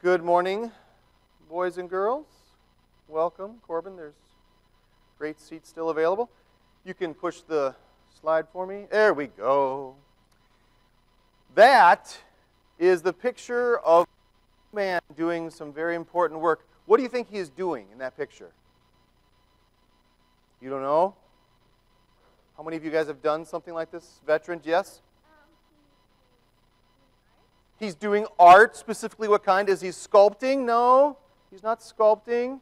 Good morning, boys and girls. Welcome. Corbin, there's great seats still available. You can push the slide for me. There we go. That is the picture of a man doing some very important work. What do you think he is doing in that picture? You don't know? How many of you guys have done something like this? Veterans, yes? He's doing art. Specifically what kind? Is he sculpting? No, he's not sculpting.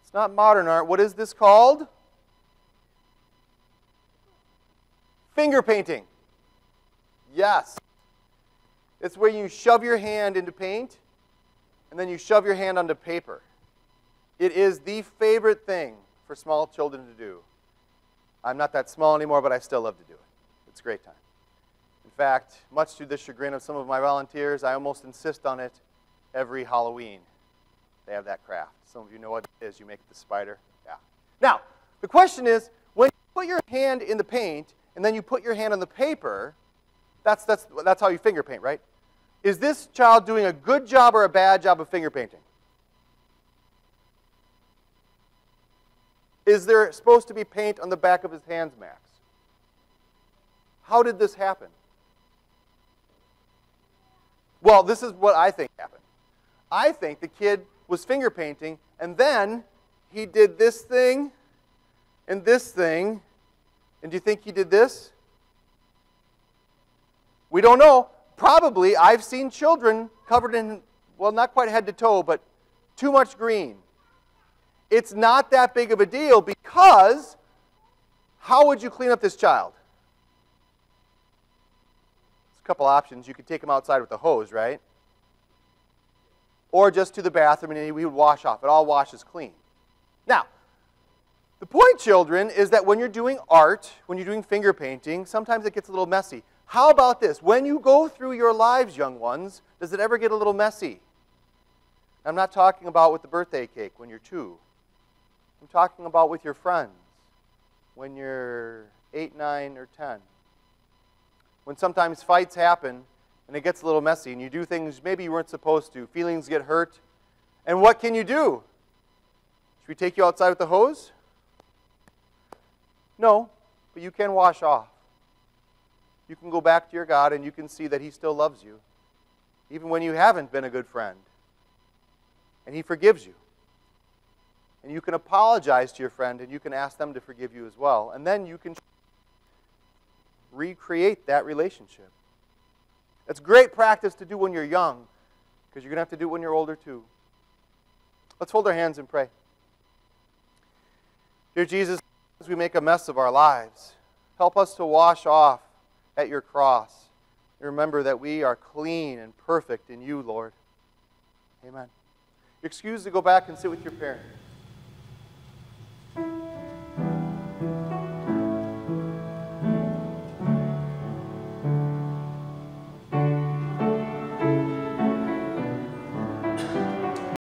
It's not modern art. What is this called? Finger painting. Yes. It's where you shove your hand into paint and then you shove your hand onto paper. It is the favorite thing for small children to do. I'm not that small anymore, but I still love to do it. It's a great time. In fact, much to the chagrin of some of my volunteers, I almost insist on it every Halloween. They have that craft. Some of you know what it is. You make the spider. Yeah. Now, the question is, when you put your hand in the paint and then you put your hand on the paper, that's how you finger paint, right? Is this child doing a good job or a bad job of finger painting? Is there supposed to be paint on the back of his hands, Max? How did this happen? Well, this is what I think happened. I think the kid was finger painting, and then he did this thing, and this thing, and do you think he did this? We don't know. Probably, I've seen children covered in, well, not quite head to toe, but too much green. It's not that big of a deal because how would you clean up this child? There's a couple options. You could take him outside with a hose, right? Or just to the bathroom and we would wash off. It all washes clean. Now, the point, children, is that when you're doing art, when you're doing finger painting, sometimes it gets a little messy. How about this? When you go through your lives, young ones, does it ever get a little messy? I'm not talking about with the birthday cake when you're 2. I'm talking about with your friends when you're 8, 9, or 10. When sometimes fights happen and it gets a little messy and you do things maybe you weren't supposed to. Feelings get hurt. And what can you do? Should we take you outside with the hose? No, but you can wash off. You can go back to your God and you can see that He still loves you, even when you haven't been a good friend. And He forgives you. And you can apologize to your friend and you can ask them to forgive you as well. And then you can recreate that relationship. It's great practice to do when you're young because you're going to have to do it when you're older too. Let's hold our hands and pray. Dear Jesus, as we make a mess of our lives, help us to wash off at your cross. Remember that we are clean and perfect in you, Lord. Amen. You're excused to go back and sit with your parents.